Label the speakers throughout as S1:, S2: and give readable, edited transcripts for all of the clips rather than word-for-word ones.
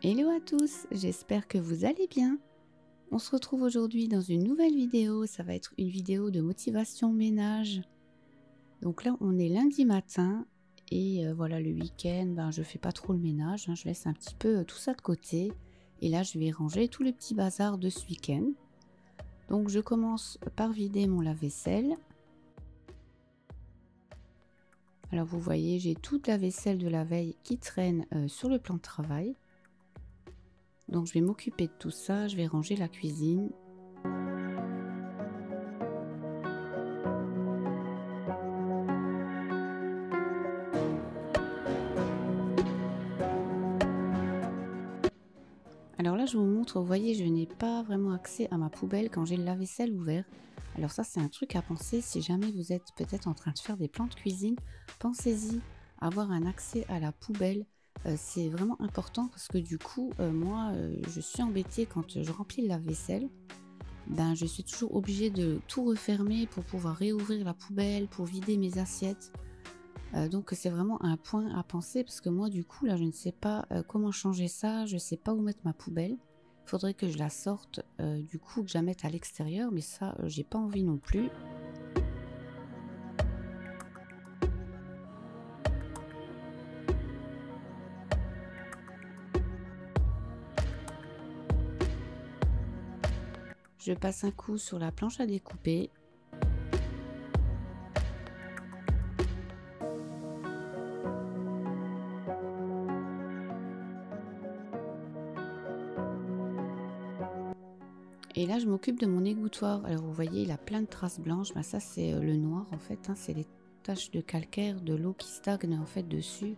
S1: Hello à tous, j'espère que vous allez bien. On se retrouve aujourd'hui dans une nouvelle vidéo, ça va être une vidéo de motivation ménage. Donc là on est lundi matin et voilà le week-end, je fais pas trop le ménage, je laisse un petit peu tout ça de côté. Et là je vais ranger tout le petit bazar de ce week-end. Donc je commence par vider mon lave-vaisselle. Alors vous voyez, j'ai toute la vaisselle de la veille qui traîne sur le plan de travail. Donc je vais m'occuper de tout ça, je vais ranger la cuisine. Alors là je vous montre, vous voyez, je n'ai pas vraiment accès à ma poubelle quand j'ai le lave-vaisselle ouvert. Alors ça c'est un truc à penser, si jamais vous êtes peut-être en train de faire des plans de cuisine, pensez-y, avoir un accès à la poubelle. C'est vraiment important parce que du coup, moi, je suis embêtée quand je remplis le lave-vaisselle. Je suis toujours obligée de tout refermer pour pouvoir réouvrir la poubelle, pour vider mes assiettes. Donc c'est vraiment un point à penser parce que moi, du coup, là, je ne sais pas comment changer ça. Je ne sais pas où mettre ma poubelle. Il faudrait que je la sorte, du coup, que je la mette à l'extérieur. Mais ça, j'ai pas envie non plus. Je passe un coup sur la planche à découper. Et là, je m'occupe de mon égouttoir. Alors, vous voyez, il a plein de traces blanches. Ça, c'est le noir, en fait. C'est les taches de calcaire, de l'eau qui stagne, en fait, dessus.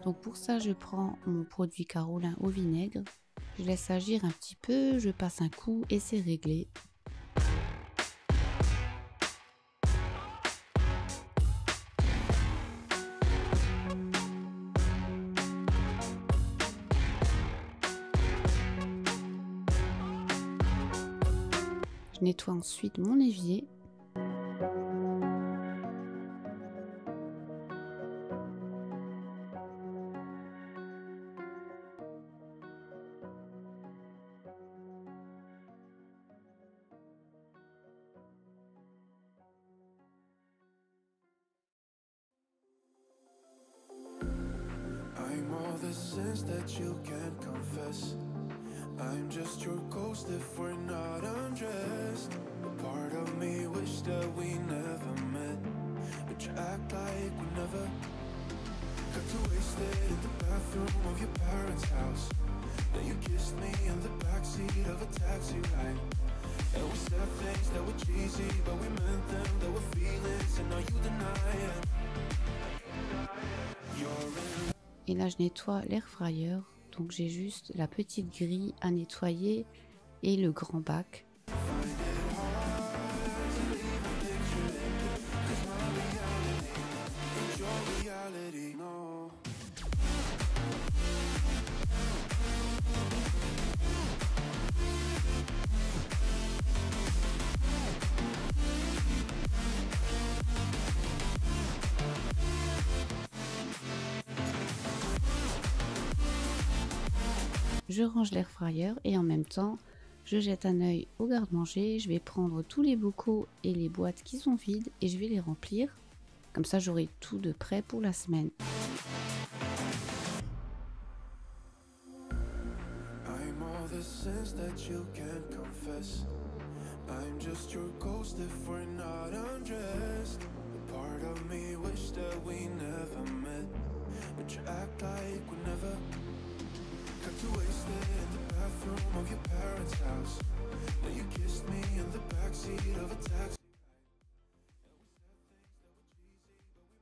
S1: Donc, pour ça, je prends mon produit Carolin au vinaigre. Je laisse agir un petit peu, je passe un coup et c'est réglé. Je nettoie ensuite mon évier.
S2: I'm all the sins that you can't confess. I'm just your ghost if we're not undressed. A part of me wish that we never met, but you act like we never. Got too wasted in the bathroom of your parents' house. Then you kissed me in the backseat of a taxi ride. And we said things that were cheesy, but we meant them, there were feelings, and now you deny it. You're in.
S1: Et là, je nettoie l'air fryer. Donc, j'ai juste la petite grille à nettoyer et le grand bac. Je range l'air fryer et en même temps, je jette un œil au garde-manger. Je vais prendre tous les bocaux et les boîtes qui sont vides et je vais les remplir. Comme ça, j'aurai tout de prêt pour la semaine.
S2: I'm all the sins that you can't confess. I'm just your ghost if we're not undressed. A part of me wish that we never met, but you act like we never. Got too wasted in the bathroom of your parents' house. Then you kissed me in the backseat of a taxi.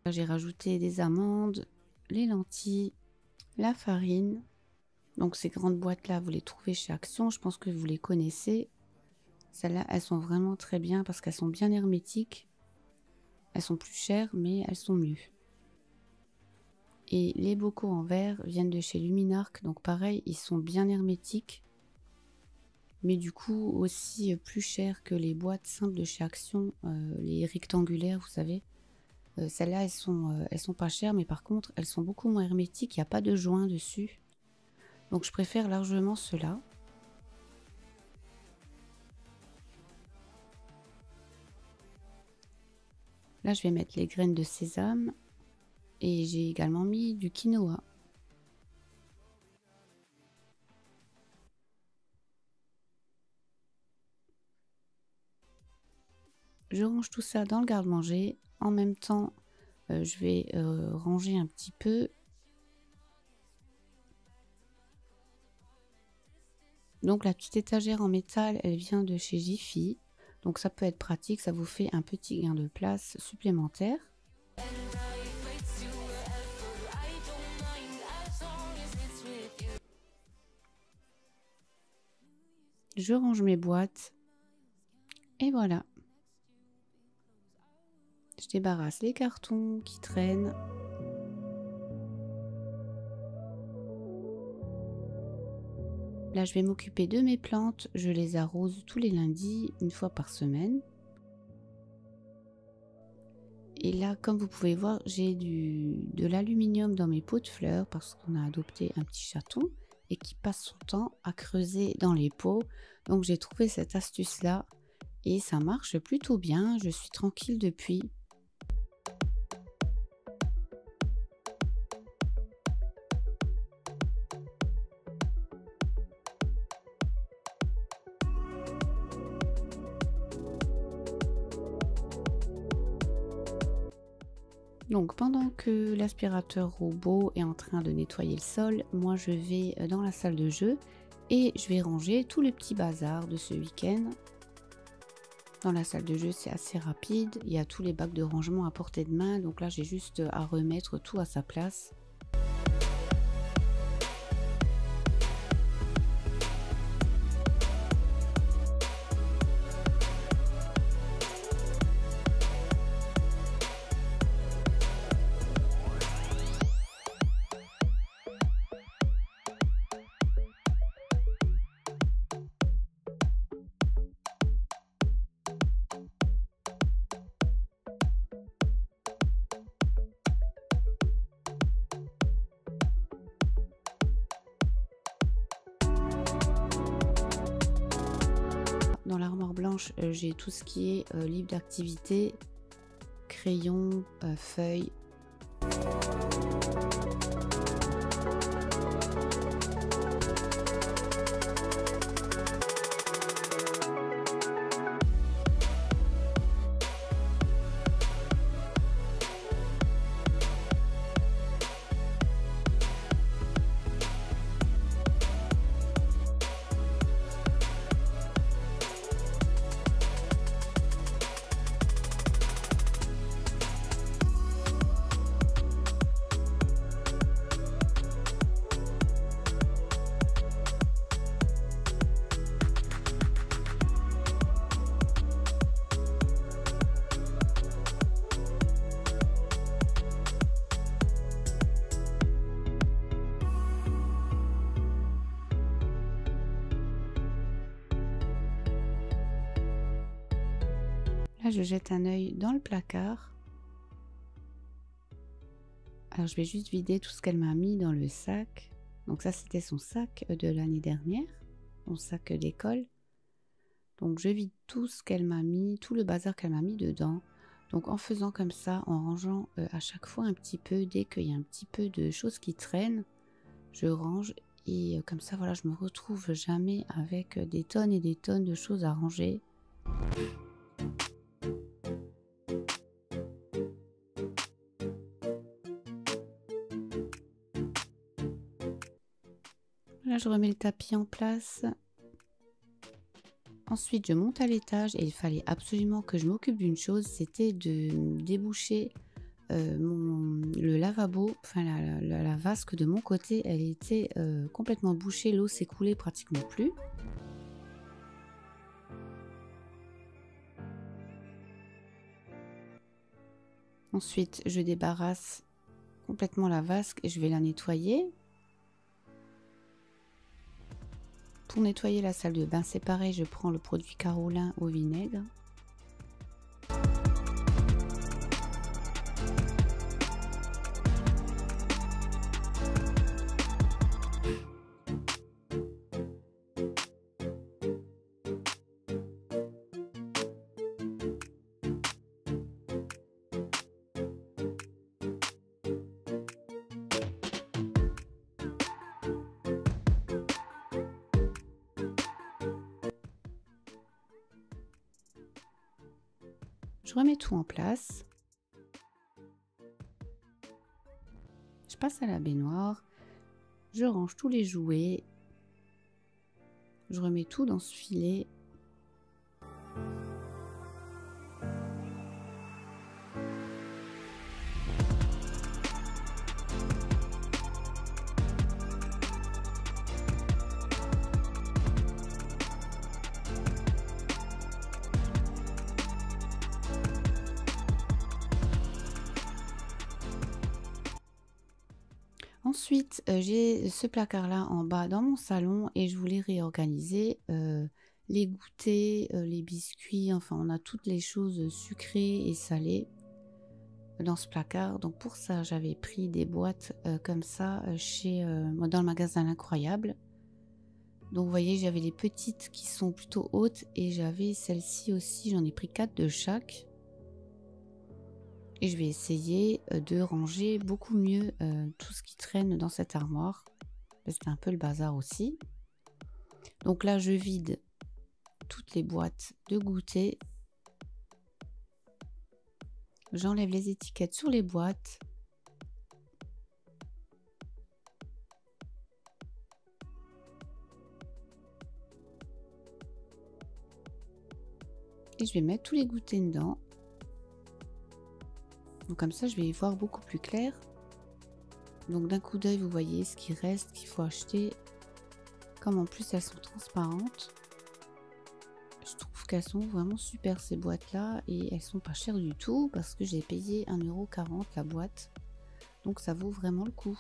S1: J'ai rajouté des amandes, les lentilles, la farine. Donc ces grandes boîtes là, vous les trouvez chez Action, je pense que vous les connaissez. Celles-là, elles sont vraiment très bien parce qu'elles sont bien hermétiques. Elles sont plus chères, mais elles sont mieux. Et les bocaux en verre viennent de chez Luminarc, donc pareil, ils sont bien hermétiques. Mais du coup aussi plus chers que les boîtes simples de chez Action, les rectangulaires, vous savez. Celles-là, elles sont pas chères, mais par contre, elles sont beaucoup moins hermétiques, il n'y a pas de joint dessus. Donc je préfère largement cela. Là, je vais mettre les graines de sésame et j'ai également mis du quinoa. Je range tout ça dans le garde-manger. En même temps, je vais ranger un petit peu. Donc la petite étagère en métal, elle vient de chez Jiffy. Donc ça peut être pratique, ça vous fait un petit gain de place supplémentaire. Je range mes boîtes. Et voilà. Je débarrasse les cartons qui traînent. Là, je vais m'occuper de mes plantes. Je les arrose tous les lundis, une fois par semaine. Et là, comme vous pouvez voir, j'ai de l'aluminium dans mes pots de fleurs parce qu'on a adopté un petit chaton et qui passe son temps à creuser dans les pots. Donc, j'ai trouvé cette astuce-là et ça marche plutôt bien. Je suis tranquille depuis. Donc pendant que l'aspirateur robot est en train de nettoyer le sol, moi je vais dans la salle de jeu et je vais ranger tout le petit bazar de ce week-end. Dans la salle de jeu c'est assez rapide, il y a tous les bacs de rangement à portée de main, donc là j'ai juste à remettre tout à sa place. Dans l'armoire blanche, j'ai tout ce qui est livre d'activité, crayons, feuilles. Là, je jette un œil dans le placard. Alors, je vais juste vider tout ce qu'elle m'a mis dans le sac. Donc ça, c'était son sac de l'année dernière, son sac d'école. Donc, je vide tout ce qu'elle m'a mis, tout le bazar qu'elle m'a mis dedans. Donc, en faisant comme ça, en rangeant à chaque fois un petit peu, dès qu'il y a un petit peu de choses qui traînent, je range. Et comme ça, voilà, je me retrouve jamais avec des tonnes et des tonnes de choses à ranger. Là, je remets le tapis en place. Ensuite, je monte à l'étage et il fallait absolument que je m'occupe d'une chose, c'était de déboucher le lavabo, enfin la vasque de mon côté, elle était complètement bouchée, l'eau s'écoulait pratiquement plus. Ensuite, je débarrasse complètement la vasque et je vais la nettoyer. Pour nettoyer la salle de bain, c'est pareil, je prends le produit Carolin au vinaigre. Je remets tout en place. Je passe à la baignoire. Je range tous les jouets. Je remets tout dans ce filet. Ensuite, j'ai ce placard-là en bas dans mon salon et je voulais réorganiser les goûters, les biscuits, enfin on a toutes les choses sucrées et salées dans ce placard. Donc pour ça, j'avais pris des boîtes comme ça dans le magasin L'Incroyable. Donc vous voyez, j'avais les petites qui sont plutôt hautes et j'avais celle-ci aussi, j'en ai pris 4 de chaque. Et je vais essayer de ranger beaucoup mieux tout ce qui traîne dans cette armoire. C'est un peu le bazar aussi. Donc là, je vide toutes les boîtes de goûter. J'enlève les étiquettes sur les boîtes. Et je vais mettre tous les goûters dedans. Donc comme ça, je vais y voir beaucoup plus clair. Donc d'un coup d'œil, vous voyez ce qui reste, qu'il faut acheter. Comme en plus, elles sont transparentes. Je trouve qu'elles sont vraiment super ces boîtes-là. Et elles sont pas chères du tout parce que j'ai payé 1,40 € la boîte. Donc ça vaut vraiment le coup.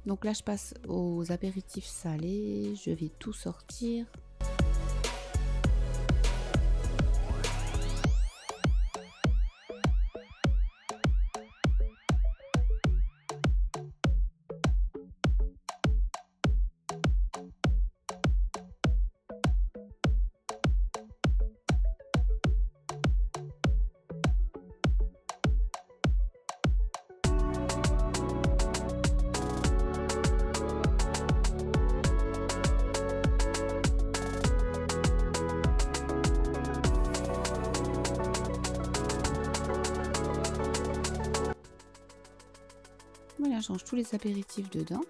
S1: Donc là, je passe aux apéritifs salés. Je vais tout sortir. Voilà, je range tous les apéritifs dedans.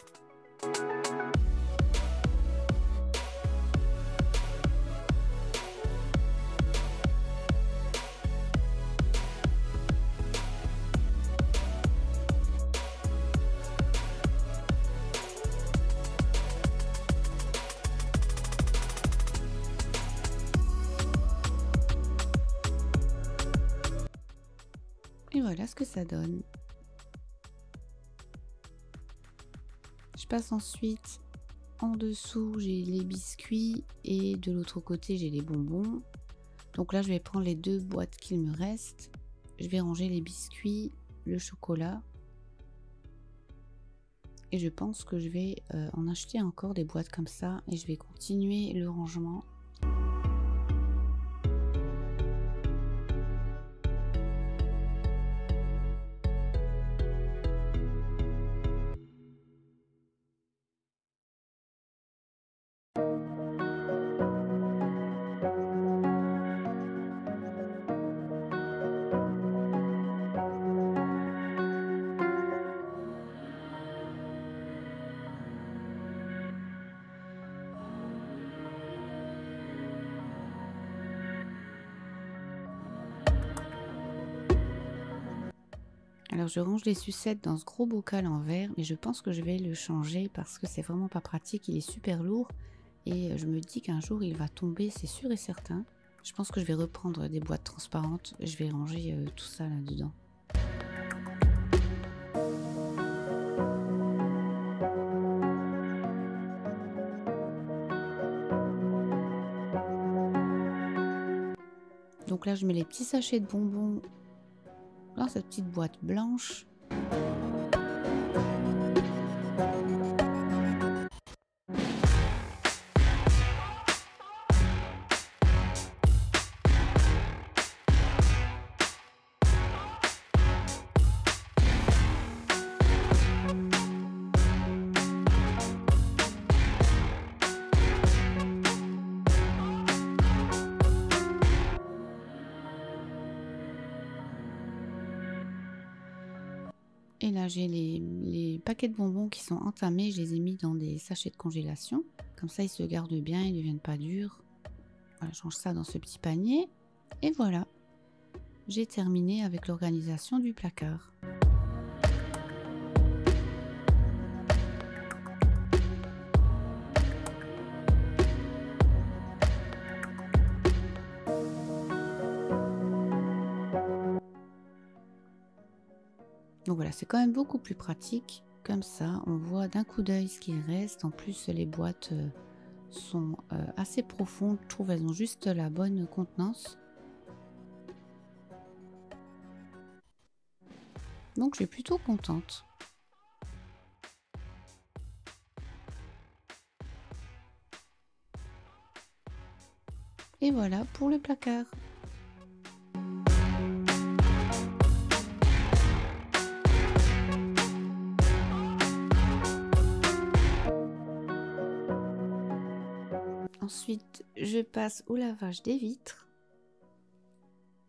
S1: Et voilà ce que ça donne. Je passe ensuite en dessous, j'ai les biscuits et de l'autre côté, j'ai les bonbons. Donc là, je vais prendre les 2 boîtes qu'il me reste. Je vais ranger les biscuits, le chocolat. Et je pense que je vais en acheter encore des boîtes comme ça et je vais continuer le rangement. Alors je range les sucettes dans ce gros bocal en verre, mais je pense que je vais le changer parce que c'est vraiment pas pratique, il est super lourd et je me dis qu'un jour il va tomber, c'est sûr et certain. Je pense que je vais reprendre des boîtes transparentes, je vais ranger tout ça là-dedans. Donc là je mets les petits sachets de bonbons dans cette petite boîte blanche. Et là, j'ai les paquets de bonbons qui sont entamés. Je les ai mis dans des sachets de congélation. Comme ça, ils se gardent bien, ils ne deviennent pas durs. Voilà, je range ça dans ce petit panier. Et voilà, j'ai terminé avec l'organisation du placard. Donc voilà, c'est quand même beaucoup plus pratique. Comme ça, on voit d'un coup d'œil ce qu'il reste. En plus, les boîtes sont assez profondes. Je trouve qu'elles ont juste la bonne contenance. Donc je suis plutôt contente. Et voilà pour le placard. Ensuite, je passe au lavage des vitres.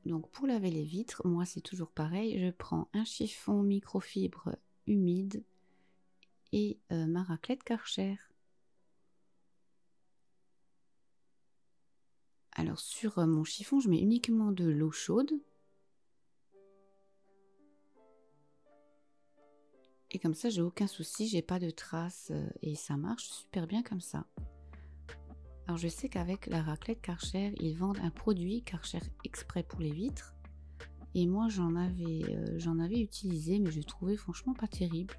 S1: Donc pour laver les vitres, moi c'est toujours pareil, je prends un chiffon microfibre humide et ma raclette Karcher. Alors sur mon chiffon, je mets uniquement de l'eau chaude. Et comme ça, j'ai aucun souci, j'ai pas de traces et ça marche super bien comme ça. Alors je sais qu'avec la raclette Karcher, ils vendent un produit Karcher exprès pour les vitres. Et moi j'en avais utilisé, mais je trouvais franchement pas terrible.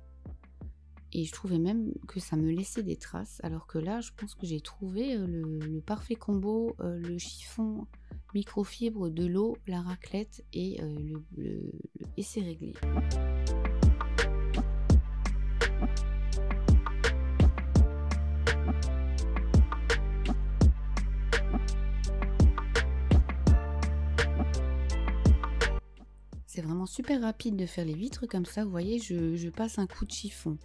S1: Et je trouvais même que ça me laissait des traces. Alors que là, je pense que j'ai trouvé le parfait combo, le chiffon microfibre, de l'eau, la raclette et c'est réglé. C'est vraiment super rapide de faire les vitres comme ça. Vous voyez, je passe un coup de chiffon,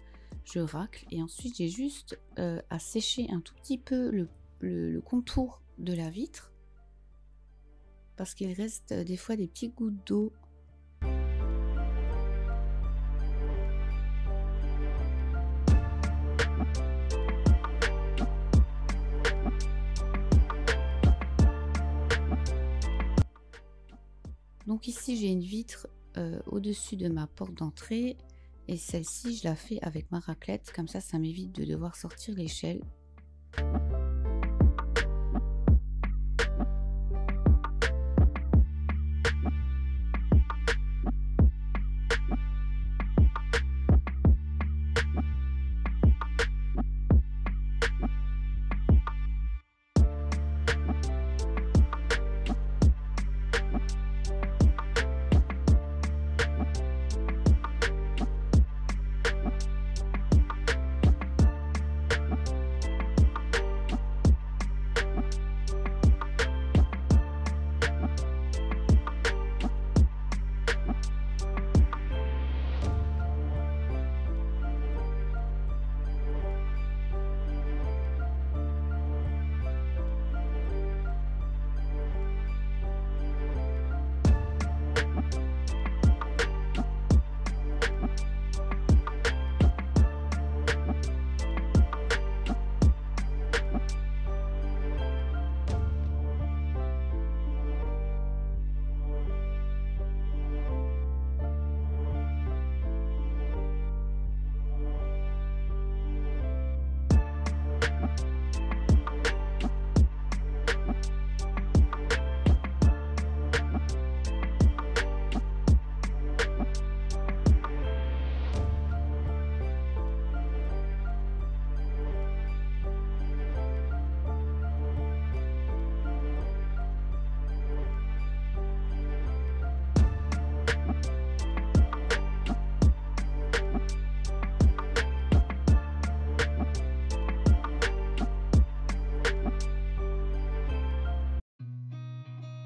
S1: je racle et ensuite j'ai juste à sécher un tout petit peu le contour de la vitre parce qu'il reste des fois des petites gouttes d'eau. Donc ici j'ai une vitre au-dessus de ma porte d'entrée et celle-ci je la fais avec ma raclette, comme ça m'évite de devoir sortir l'échelle.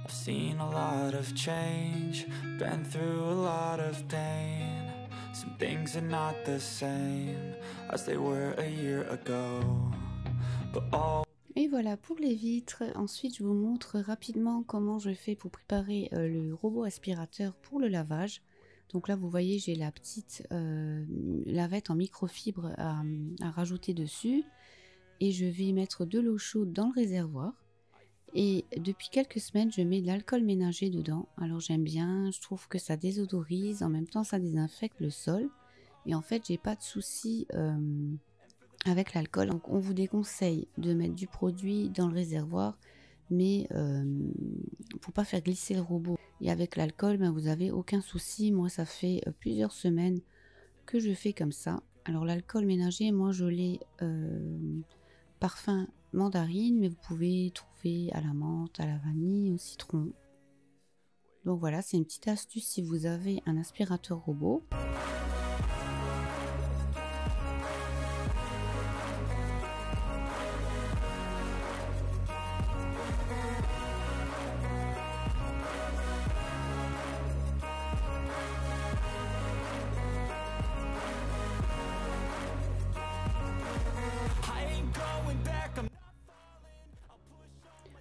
S2: Seen a lot of change, been through a lot of pain. Some things are not the same as they were a year ago. But all...
S1: Et voilà pour les vitres. Ensuite, je vous montre rapidement comment je fais pour préparer le robot aspirateur pour le lavage. Donc là, vous voyez, j'ai la petite lavette en microfibre à rajouter dessus. Et je vais mettre de l'eau chaude dans le réservoir. Et depuis quelques semaines, je mets de l'alcool ménager dedans. Alors j'aime bien, je trouve que ça désodorise, en même temps ça désinfecte le sol. Et en fait, j'ai pas de souci avec l'alcool. Donc on vous déconseille de mettre du produit dans le réservoir, mais pour pas faire glisser le robot. Et avec l'alcool, ben, vous avez aucun souci. Moi, ça fait plusieurs semaines que je fais comme ça. Alors l'alcool ménager, moi je l'ai parfum mandarine, mais vous pouvez trouver à la menthe, à la vanille, au citron. Donc voilà, c'est une petite astuce si vous avez un aspirateur robot.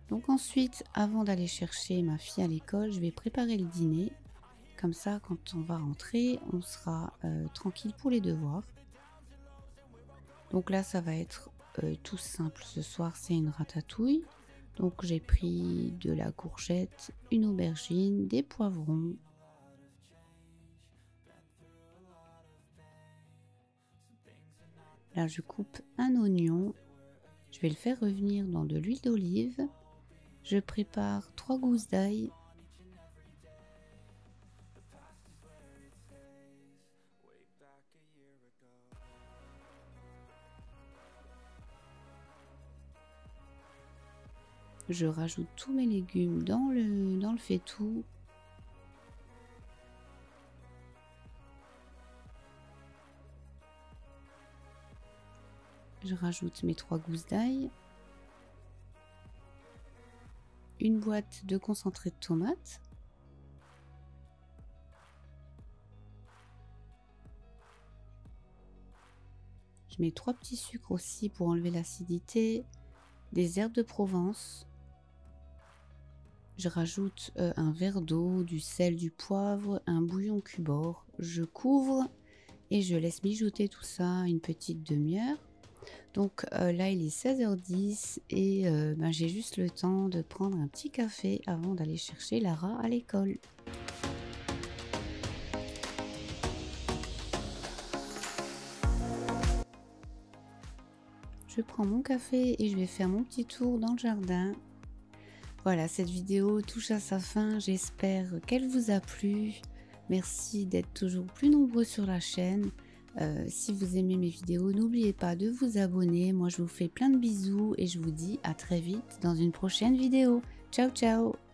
S1: Donc ensuite, avant d'aller chercher ma fille à l'école, je vais préparer le dîner. Comme ça, quand on va rentrer, on sera tranquille pour les devoirs. Donc là, ça va être tout simple. Ce soir, c'est une ratatouille. Donc j'ai pris de la courgette, une aubergine, des poivrons. Là, je coupe un oignon. Je vais le faire revenir dans de l'huile d'olive. Je prépare 3 gousses d'ail. Je rajoute tous mes légumes dans le faitout. Je rajoute mes 3 gousses d'ail. Une boîte de concentré de tomate. Je mets 3 petits sucres aussi pour enlever l'acidité. Des herbes de Provence. Je rajoute un verre d'eau, du sel, du poivre, un bouillon cubord. Je couvre et je laisse mijoter tout ça une petite demi-heure. Donc là il est 16h10 et ben, j'ai juste le temps de prendre un petit café avant d'aller chercher Lara à l'école. Je prends mon café et je vais faire mon petit tour dans le jardin. Voilà, cette vidéo touche à sa fin, j'espère qu'elle vous a plu. Merci d'être toujours plus nombreux sur la chaîne. Si vous aimez mes vidéos, n'oubliez pas de vous abonner. Moi, je vous fais plein de bisous et je vous dis à très vite dans une prochaine vidéo. Ciao, ciao!